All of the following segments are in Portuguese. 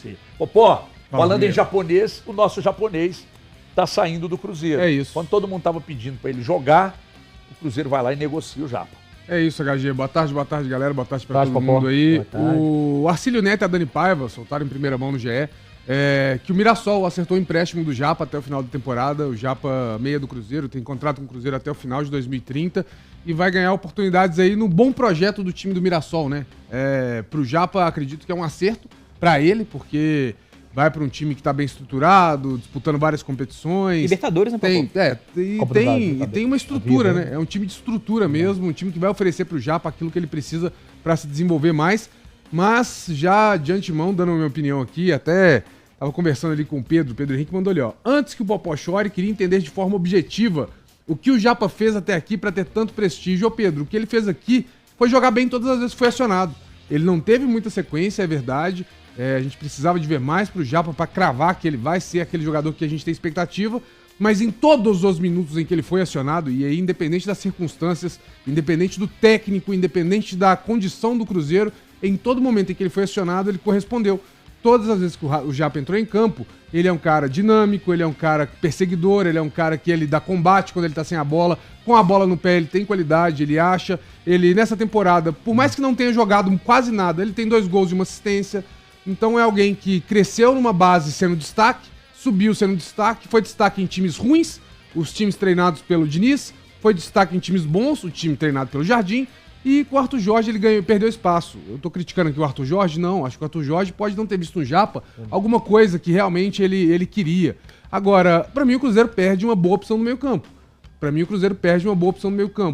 Sim. Pô, falando em japonês, o nosso japonês tá saindo do Cruzeiro. É isso. Quando todo mundo tava pedindo para ele jogar, o Cruzeiro vai lá e negocia o Japa. É isso, HG. Boa tarde, galera. Boa tarde pra todo mundo aí. O Arcílio Neto e a Dani Paiva soltaram em primeira mão no GE que o Mirassol acertou o empréstimo do Japa até o final da temporada. O Japa, meia do Cruzeiro, tem contrato com o Cruzeiro até o final de 2030 e vai ganhar oportunidades aí no bom projeto do time do Mirassol, né? Pro Japa, acredito que é um acerto pra ele, porque vai para um time que está bem estruturado, disputando várias competições. Libertadores, né? Tem uma estrutura, né? É um time de estrutura mesmo, um time que vai oferecer para o Japa aquilo que ele precisa para se desenvolver mais. Mas já de antemão, dando a minha opinião aqui, até estava conversando ali com o Pedro Henrique mandou ali, ó. Antes que o Popó chore, queria entender de forma objetiva o que o Japa fez até aqui para ter tanto prestígio. Ô Pedro, o que ele fez aqui foi jogar bem todas as vezes que foi acionado. Ele não teve muita sequência, é verdade. A gente precisava de ver mais pro Japa para cravar que ele vai ser aquele jogador que a gente tem expectativa, mas em todos os minutos em que ele foi acionado, e aí independente das circunstâncias, independente do técnico, independente da condição do Cruzeiro, em todo momento em que ele foi acionado, ele correspondeu. Todas as vezes que o Japa entrou em campo, ele é um cara dinâmico, ele é um cara perseguidor, ele é um cara que ele dá combate quando ele tá sem a bola, com a bola no pé ele tem qualidade, ele acha, ele nessa temporada, por mais que não tenha jogado quase nada, ele tem 2 gols e uma assistência. Então é alguém que cresceu numa base sendo destaque, subiu sendo destaque, foi destaque em times ruins, os times treinados pelo Diniz, foi destaque em times bons, o time treinado pelo Jardim, e com o Arthur Jorge ele perdeu espaço. Eu tô criticando aqui o Arthur Jorge? Não, acho que o Arthur Jorge pode não ter visto no Japa alguma coisa que realmente ele queria. Agora, pra mim o Cruzeiro perde uma boa opção no meio campo.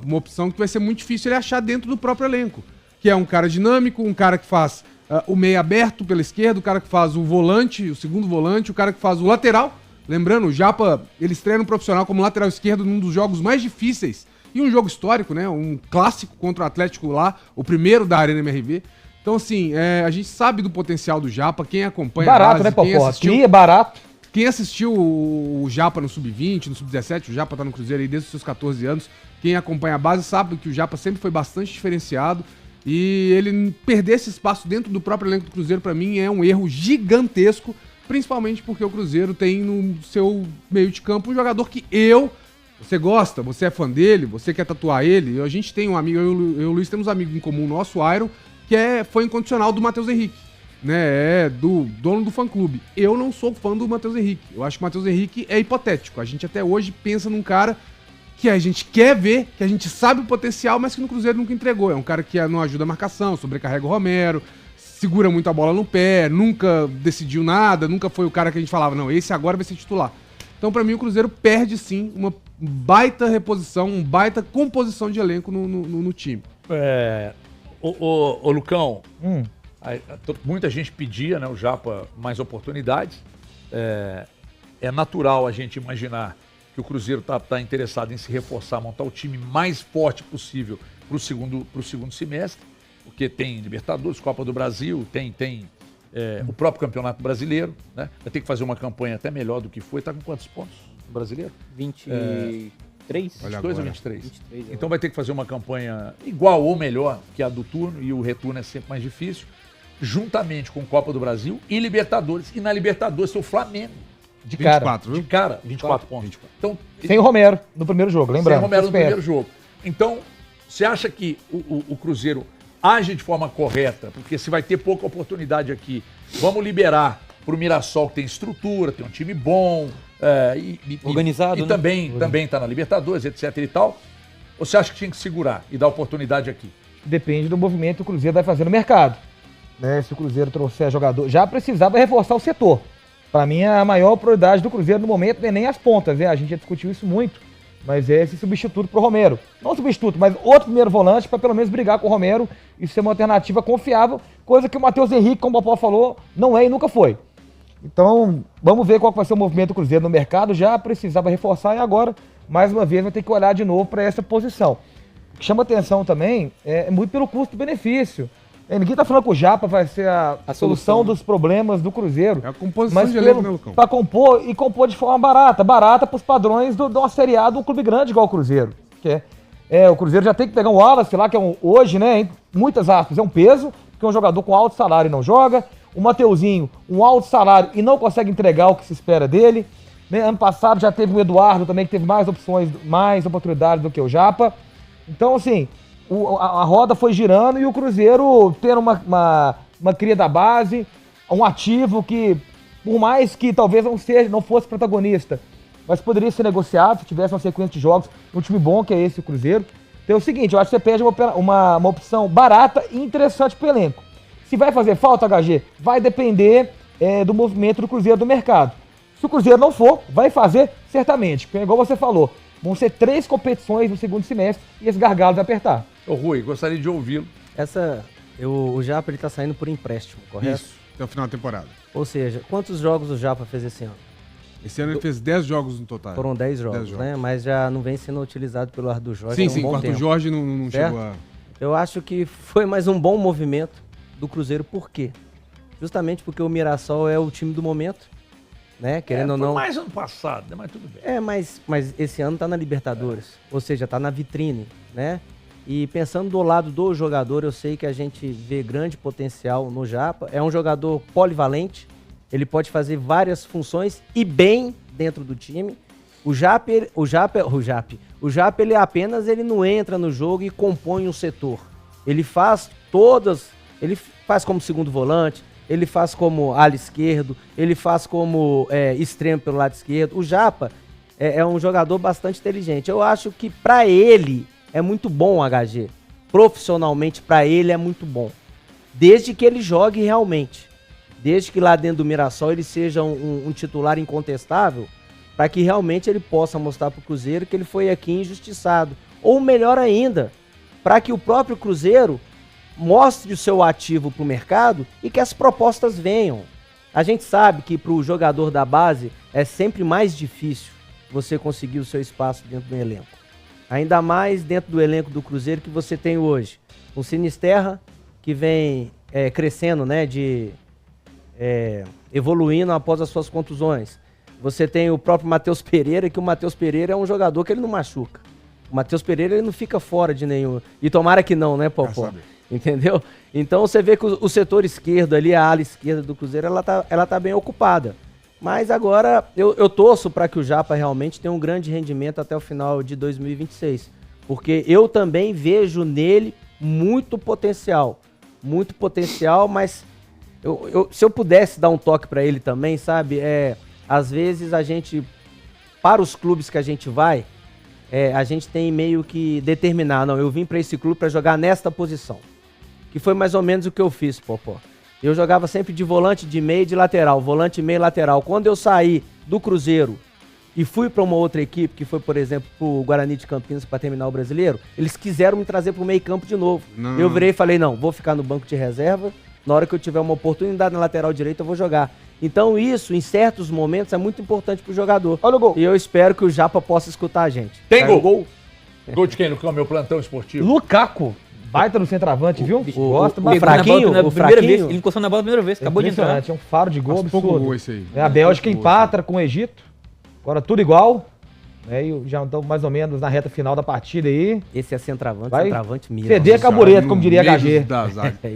Uma opção que vai ser muito difícil ele achar dentro do próprio elenco, que é um cara dinâmico, um cara que faz o meio aberto pela esquerda, o cara que faz o volante, o segundo volante, o cara que faz o lateral. Lembrando, o Japa, ele estreia no profissional como lateral esquerdo num dos jogos mais difíceis. E um jogo histórico, né? Um clássico contra o Atlético lá, o primeiro da Arena MRV. Então, assim, a gente sabe do potencial do Japa, quem acompanha barato, a base, né, Popó? quem É barato. Quem assistiu o Japa no Sub-20, no Sub-17, o Japa tá no Cruzeiro aí desde os seus 14 anos, quem acompanha a base sabe que o Japa sempre foi bastante diferenciado. E ele perder esse espaço dentro do próprio elenco do Cruzeiro, pra mim, é um erro gigantesco, principalmente porque o Cruzeiro tem no seu meio de campo um jogador que você gosta, você é fã dele, você quer tatuar ele. A gente tem um amigo, eu e o Luiz temos um amigo em comum nosso, o Iron, que foi incondicional do Matheus Henrique, né? É do dono do fã-clube. Eu não sou fã do Matheus Henrique. Eu acho que o Matheus Henrique é hipotético. A gente até hoje pensa num cara que a gente quer ver, que a gente sabe o potencial, mas que no Cruzeiro nunca entregou. É um cara que não ajuda a marcação, sobrecarrega o Romero, segura muito a bola no pé, nunca decidiu nada, nunca foi o cara que a gente falava, não, esse agora vai ser titular. Então, pra mim, o Cruzeiro perde, sim, uma baita reposição, uma baita composição de elenco no time. Ô Lucão, muita gente pedia, né, o Japa mais oportunidades. É natural a gente imaginar que o Cruzeiro tá interessado em se reforçar, montar o time mais forte possível pro segundo semestre, porque tem Libertadores, Copa do Brasil, tem o próprio Campeonato Brasileiro, né? Vai ter que fazer uma campanha até melhor do que foi. Tá com quantos pontos no Brasileiro? 23? 22 ou 23? 23 então vai ter que fazer uma campanha igual ou melhor que a do turno, e o retorno é sempre mais difícil, juntamente com Copa do Brasil e Libertadores. E na Libertadores é o Flamengo. De cara. 24, viu? De cara, 24 pontos. 24. Então, sem o Romero no primeiro jogo, lembrando. Sem o Romero no primeiro jogo. Então, você acha que o Cruzeiro age de forma correta? Porque se vai ter pouca oportunidade aqui, vamos liberar pro Mirassol, que tem estrutura, tem um time bom, organizado, e né? também tá na Libertadores, etc e tal. Ou você acha que tinha que segurar e dar oportunidade aqui? Depende do movimento que o Cruzeiro vai fazer no mercado. Né? Se o Cruzeiro trouxer jogador, já precisava reforçar o setor. Para mim, a maior prioridade do Cruzeiro no momento não é nem as pontas, né? A gente já discutiu isso muito, mas é esse substituto pro Romero. Não substituto, mas outro primeiro volante para pelo menos brigar com o Romero e ser uma alternativa confiável, coisa que o Matheus Henrique, como o Popó falou, não é e nunca foi. Então, vamos ver qual vai ser o movimento do Cruzeiro no mercado. Já precisava reforçar e agora, mais uma vez, vai ter que olhar de novo para essa posição. O que chama atenção também é muito pelo custo-benefício. Ninguém está falando que o Japa vai ser a solução dos problemas do Cruzeiro. É a composição de elenco, né, Lucão? Para compor e compor de forma barata para os padrões de uma Série A de um clube grande igual o Cruzeiro. O Cruzeiro já tem que pegar um Wallace lá, que hoje, né, em muitas aspas, é um peso, porque é um jogador com alto salário e não joga. O Mateuzinho, um alto salário e não consegue entregar o que se espera dele. Né? Ano passado já teve o Eduardo também, que teve mais opções, mais oportunidades do que o Japa. Então, assim, a roda foi girando e o Cruzeiro tendo uma cria da base, um ativo que, por mais que talvez não fosse protagonista, mas poderia ser negociado se tivesse uma sequência de jogos, um time bom que é esse, o Cruzeiro. Então é o seguinte, eu acho que você perde uma opção barata e interessante pro elenco. Se vai fazer falta, HG, vai depender do movimento do Cruzeiro do mercado. Se o Cruzeiro não for, vai fazer certamente, porque igual você falou, vão ser 3 competições no segundo semestre e esse gargalo vai apertar. Ô Rui, gostaria de ouvi-lo. O Japa ele tá saindo por empréstimo, correto? Isso, até o final da temporada. Ou seja, quantos jogos o Japa fez esse ano? Esse ano ele fez 10 jogos no total. Foram 10 jogos, né? Mas já não vem sendo utilizado pelo Arthur Jorge. Sim, o Arthur Jorge não chegou a... Eu acho que foi mais um bom movimento do Cruzeiro, por quê? Justamente porque o Mirassol é o time do momento, né? Querendo ou não. Foi mais ano passado, né? Mas tudo bem. Mas esse ano tá na Libertadores, ou seja, tá na vitrine, né? E pensando do lado do jogador, eu sei que a gente vê grande potencial no Japa. É um jogador polivalente, ele pode fazer várias funções e bem dentro do time. O Japa ele não entra no jogo e compõe um setor. Ele faz como segundo volante, ele faz como ala esquerdo, ele faz como extremo pelo lado esquerdo. O Japa é um jogador bastante inteligente. Eu acho que para ele é muito bom o HG. Profissionalmente, para ele é muito bom. Desde que ele jogue realmente. Desde que lá dentro do Mirassol ele seja um titular incontestável, para que realmente ele possa mostrar para o Cruzeiro que ele foi aqui injustiçado. Ou melhor ainda, para que o próprio Cruzeiro mostre o seu ativo para o mercado e que as propostas venham. A gente sabe que para o jogador da base é sempre mais difícil você conseguir o seu espaço dentro do elenco. Ainda mais dentro do elenco do Cruzeiro que você tem hoje. O Sinisterra, que vem crescendo, né, evoluindo após as suas contusões. Você tem o próprio Matheus Pereira, que o Matheus Pereira é um jogador que ele não machuca. O Matheus Pereira ele não fica fora de nenhum. E tomara que não, né, Popó? Entendeu? Então você vê que o setor esquerdo ali, a ala esquerda do Cruzeiro, ela tá bem ocupada. Mas agora eu torço para que o Japa realmente tenha um grande rendimento até o final de 2026. Porque eu também vejo nele muito potencial. Muito potencial, mas se eu pudesse dar um toque para ele também, sabe? Às vezes a gente, para os clubes que a gente vai, a gente tem meio que determinar, não, eu vim para esse clube para jogar nesta posição. Que foi mais ou menos o que eu fiz, Popó. Eu jogava sempre de volante, de meio e de lateral, volante, meio e lateral. Quando eu saí do Cruzeiro e fui para uma outra equipe, que foi, por exemplo, pro Guarani de Campinas para terminar o Brasileiro, eles quiseram me trazer pro meio campo de novo. Não. Eu virei e falei, não, vou ficar no banco de reserva, na hora que eu tiver uma oportunidade na lateral direita eu vou jogar. Então isso, em certos momentos, é muito importante pro jogador. Olha o gol. E eu espero que o Japa possa escutar a gente. Tem gol? Gol de quem? No meu plantão esportivo? Lukaku. Baita no centroavante, viu? Gosta, mas fraquinho, ele encostou na bola a primeira vez, acabou de entrar. É um faro de gol absurdo. Gol esse aí. A Bélgica empata com o Egito. Agora tudo igual. E já estão mais ou menos na reta final da partida aí. Esse é centroavante mesmo. CD cabureta, como diria HG.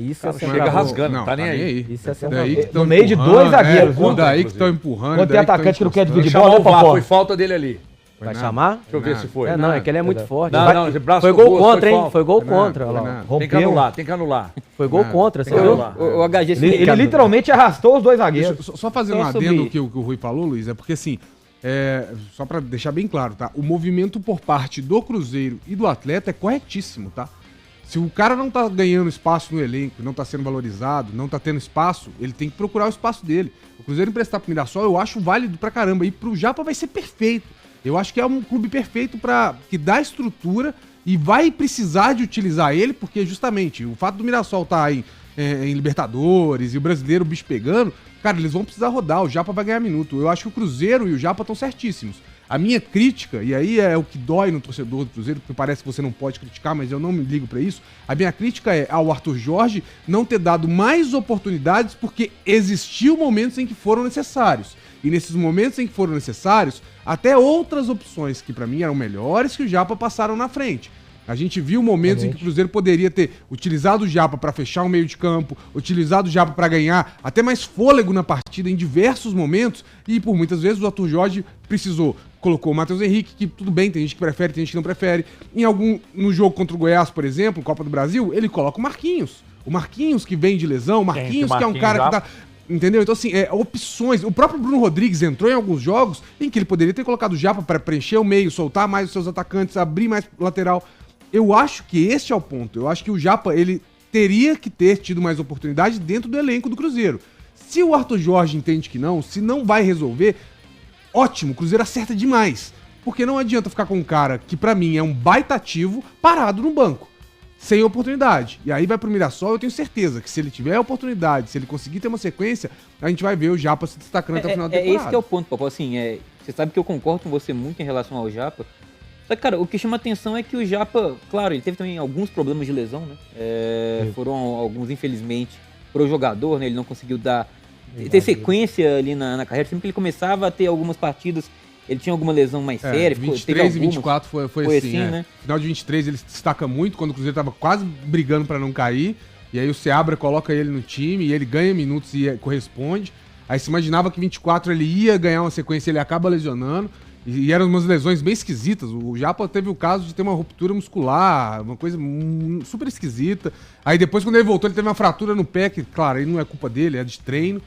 Isso é chega rasgando, não tá nem aí. Isso é centroavante. No meio de 2 zagueiros, viu? Daí que estão empurrando. Quando tem atacante que não quer dividir bola, né, Popó? foi falta dele ali. Vai chamar? Deixa eu ver se foi. Não, é que ele é muito forte. Não, braço foi gol contra, hein? Foi gol contra. Tem que anular. Foi gol contra, você viu? O HG ele literalmente arrastou os 2 zagueiros. Só fazendo um adendo que o Rui falou, Luiz, é porque assim, só pra deixar bem claro, tá? O movimento por parte do Cruzeiro e do atleta é corretíssimo, tá? Se o cara não tá ganhando espaço no elenco, não tá sendo valorizado, não tá tendo espaço, ele tem que procurar o espaço dele. O Cruzeiro emprestar pro Mirassol, eu acho válido pra caramba. E pro Japa vai ser perfeito. Eu acho que é um clube perfeito que dá estrutura e vai precisar de utilizar ele, porque justamente o fato do Mirassol estar em Libertadores e o brasileiro, o bicho pegando, cara, eles vão precisar rodar, o Japa vai ganhar minuto. Eu acho que o Cruzeiro e o Japa estão certíssimos. A minha crítica, e aí é o que dói no torcedor do Cruzeiro, porque parece que você não pode criticar, mas eu não me ligo pra isso, a minha crítica é ao Arthur Jorge não ter dado mais oportunidades porque existiu momentos em que foram necessários. E nesses momentos em que foram necessários, até outras opções que pra mim eram melhores que o Japa passaram na frente. A gente viu momentos em que o Cruzeiro poderia ter utilizado o Japa para fechar o meio de campo, utilizado o Japa para ganhar até mais fôlego na partida em diversos momentos, e por muitas vezes o Arthur Jorge colocou o Matheus Henrique, que tudo bem, tem gente que prefere, tem gente que não prefere. No jogo contra o Goiás, por exemplo, Copa do Brasil, ele coloca o Marquinhos. O Marquinhos que vem de lesão, o Marquinhos que é um cara que tá... Entendeu? Então, assim, opções. O próprio Bruno Rodrigues entrou em alguns jogos em que ele poderia ter colocado o Japa para preencher o meio, soltar mais os seus atacantes, abrir mais lateral. Eu acho que este é o ponto. Eu acho que o Japa, ele teria que ter tido mais oportunidade dentro do elenco do Cruzeiro. Se o Arthur Jorge entende que não, se não vai resolver, ótimo, o Cruzeiro acerta demais. Porque não adianta ficar com um cara que, pra mim, é um baita ativo, parado no banco, sem oportunidade. E aí vai pro Mirassol, eu tenho certeza que se ele tiver a oportunidade, se ele conseguir ter uma sequência, a gente vai ver o Japa se destacando até o final da temporada. Esse que é o ponto, Popó. Assim, você sabe que eu concordo com você muito em relação ao Japa. Só que, cara, o que chama atenção é que o Japa, claro, ele teve também alguns problemas de lesão, né? Foram alguns, infelizmente, pro jogador, né? Ele não conseguiu ter sequência ali na carreira. Sempre que ele começava a ter algumas partidas, ele tinha alguma lesão mais séria. 23 e 24 foi assim, né? Final de 23 ele se destaca muito, quando o Cruzeiro tava quase brigando pra não cair, e aí o Seabra coloca ele no time, e ele ganha minutos e corresponde. Aí se imaginava que 24 ele ia ganhar uma sequência, ele acaba lesionando, e eram umas lesões bem esquisitas. O Japa teve o caso de ter uma ruptura muscular, uma coisa super esquisita. Aí depois, quando ele voltou, ele teve uma fratura no pé, que, claro, aí não é culpa dele, é de treino.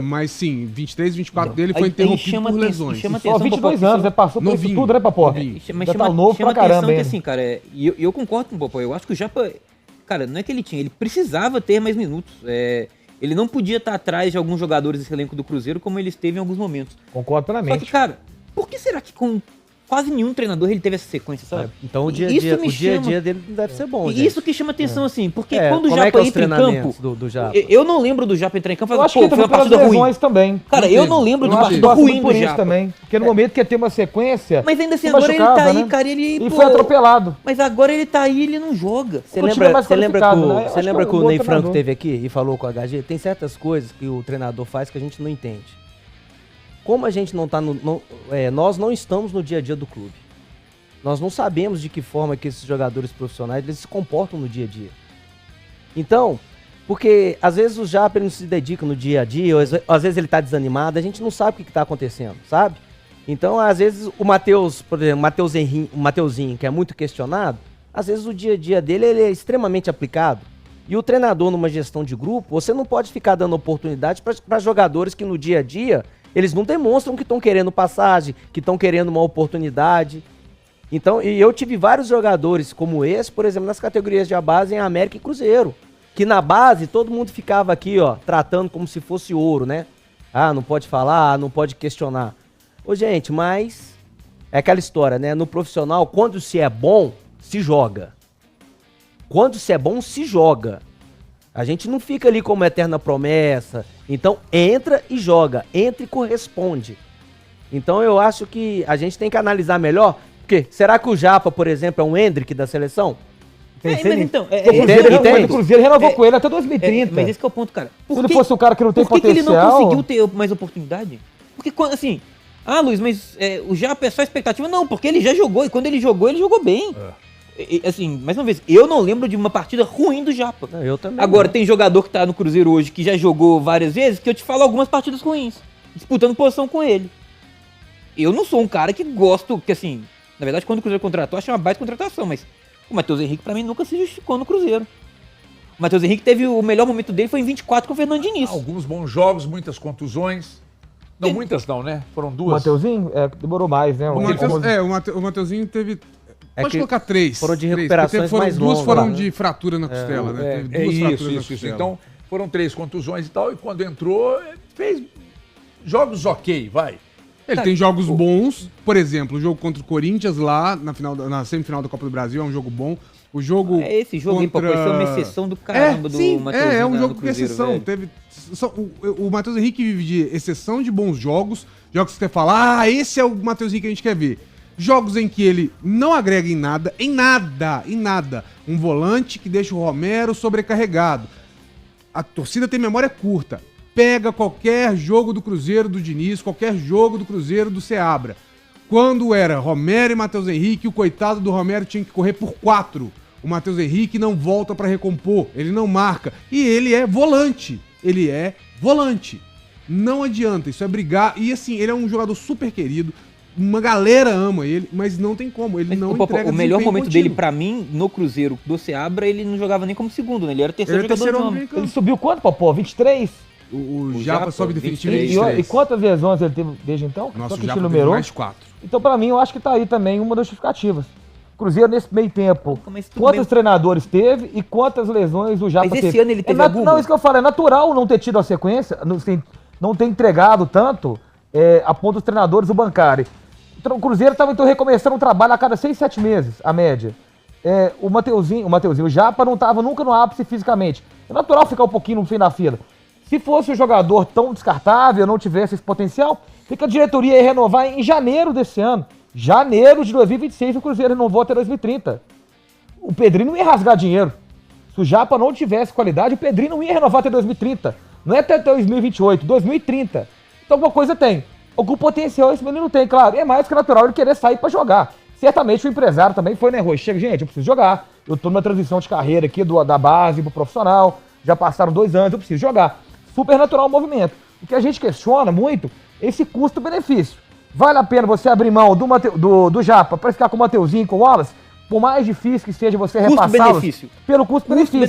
Mas sim, 23 e 24 dele foi interrompido por lesões. Só 22 anos, passou por isso tudo, né, Popó? Mas chama novo pra caramba, que assim, cara, e eu concordo com o Popó, eu acho que o Japa, cara, não é que ele tinha, ele precisava ter mais minutos. Ele não podia estar atrás de alguns jogadores desse elenco do Cruzeiro como ele esteve em alguns momentos. Concordo plenamente. Só que, cara, por que será que com quase nenhum treinador ele teve essa sequência, sabe? Então o dia a dia dele não deve ser bom, gente. Isso que chama atenção, assim, porque quando o Japa entra em campo... do Japa? Eu não lembro do Japa entrar em campo, eu acho que foi uma partida ruim também. Cara, eu não lembro de partida ruim do Japa também. Porque no momento que ia ter uma sequência... Mas ainda assim, agora ele tá aí, cara, e foi atropelado. Mas agora ele tá aí e ele não joga. Você lembra que o Ney Franco teve aqui e falou com a HG? Tem certas coisas que o treinador faz que a gente não entende. Como a gente não tá nós não estamos no dia a dia do clube. Nós não sabemos de que forma que esses jogadores profissionais eles se comportam no dia a dia. Então, porque às vezes o Japa não se dedica no dia a dia, ou às vezes ele tá desanimado, a gente não sabe o que tá acontecendo, sabe? Então, às vezes o Matheus, por exemplo, o Mateuzinho, que é muito questionado, às vezes o dia a dia dele ele é extremamente aplicado. E o treinador numa gestão de grupo, você não pode ficar dando oportunidade para jogadores que no dia a dia eles não demonstram que estão querendo passagem, que estão querendo uma oportunidade. Então, e eu tive vários jogadores como esse, por exemplo, nas categorias de base em América e Cruzeiro, que na base todo mundo ficava aqui, ó, tratando como se fosse ouro, né? Ah, não pode falar, não pode questionar. Ô, gente, mas é aquela história, né? No profissional, quando se é bom, se joga. Quando se é bom, se joga. A gente não fica ali como eterna promessa. Então, entra e joga, entra e corresponde. Então, eu acho que a gente tem que analisar melhor. Porque será que o Japa, por exemplo, é um Hendrick da seleção? Mas então, o Cruzeiro renovou com ele até 2030. Mas esse que é o ponto, cara. Se ele fosse um cara que não tem potencial... Por que ele não conseguiu ter mais oportunidade? Porque quando, assim... Ah, Luiz, mas o Japa é só expectativa? Não, porque ele já jogou. E quando ele jogou bem. Assim, mais uma vez, eu não lembro de uma partida ruim do Japa. Não, eu também. Agora, tem jogador que tá no Cruzeiro hoje que já jogou várias vezes, que eu te falo algumas partidas ruins. Disputando posição com ele. Eu não sou um cara que gosto, que assim... Na verdade, quando o Cruzeiro contratou, achei uma baita contratação, mas o Matheus Henrique, pra mim, nunca se justificou no Cruzeiro. O Matheus Henrique teve o melhor momento dele, foi em 24 com o Fernando Diniz. Alguns bons jogos, muitas contusões. Não, muitas não, né? Foram duas. O Mateuzinho demorou mais, né? O Mateuzinho teve... Pode colocar 3. Foram de recuperações mais longas. Duas foram de fratura na costela, né? Teve duas fraturas na costela. Então, foram 3 contusões e tal, e quando entrou, ele fez jogos ok, vai. Ele tem jogos bons, por exemplo, o jogo contra o Corinthians lá na semifinal da Copa do Brasil é um jogo bom. O jogo esse jogo contra... aí, pô, foi uma exceção do caramba do Matheus. É um jogo com exceção. O Matheus Henrique vive de exceção de bons jogos que você fala, esse é o Matheus Henrique que a gente quer ver. Jogos em que ele não agrega em nada. Um volante que deixa o Romero sobrecarregado. A torcida tem memória curta. Pega qualquer jogo do Cruzeiro do Diniz, qualquer jogo do Cruzeiro do Seabra. quando era Romero e Matheus Henrique, o coitado do Romero tinha que correr por 4. O Matheus Henrique não volta pra recompor, ele não marca. E ele é volante. Ele é volante. Não adianta, isso é brigar. E assim, ele é um jogador super querido. Uma galera ama ele, mas não tem como. Ele não entrega o melhor momento contínuo. dele, pra mim, no Cruzeiro do Seabra, ele não jogava nem como segundo, né? Ele era o terceiro jogador do ano. Ele subiu quanto, Popó? 23? O Japa sobe definitivo 23. E quantas lesões ele teve desde então? Nossa, Só que o Japa te teve numerou. mais 4. Então, pra mim, eu acho que tá aí também uma das justificativas. Cruzeiro, nesse meio tempo, Mas tudo quantos bem. treinadores teve e quantas lesões o Japa Mas teve? esse ano ele teve alguma? Não, isso que eu falo, é natural não ter tido a sequência, não ter entregado tanto a ponto dos treinadores o bancarem. Então, o Cruzeiro estava então recomeçando um trabalho a cada 6, 7 meses, a média. O Mateuzinho, o Japa não estava nunca no ápice fisicamente. É natural ficar um pouquinho no fim da fila. Se fosse um jogador tão descartável, não tivesse esse potencial, fica a diretoria ia renovar em janeiro desse ano. Janeiro de 2026 o Cruzeiro renovou até 2030. O Pedrinho não ia rasgar dinheiro. Se o Japa não tivesse qualidade, o Pedrinho não ia renovar até 2030. Não é até 2028, 2030. Então alguma coisa tem. Algum potencial esse menino tem, claro. É mais que natural ele querer sair pra jogar. Certamente o empresário também foi, né, Rui? Chega, gente, eu preciso jogar. Eu tô numa transição de carreira aqui da base pro profissional. Já passaram 2 anos, eu preciso jogar. Super natural o movimento. O que a gente questiona muito é esse custo-benefício. Vale a pena você abrir mão do Japa para ficar com o Mateuzinho e com o Wallace? Por mais difícil que seja você repassá-los pelo custo-benefício.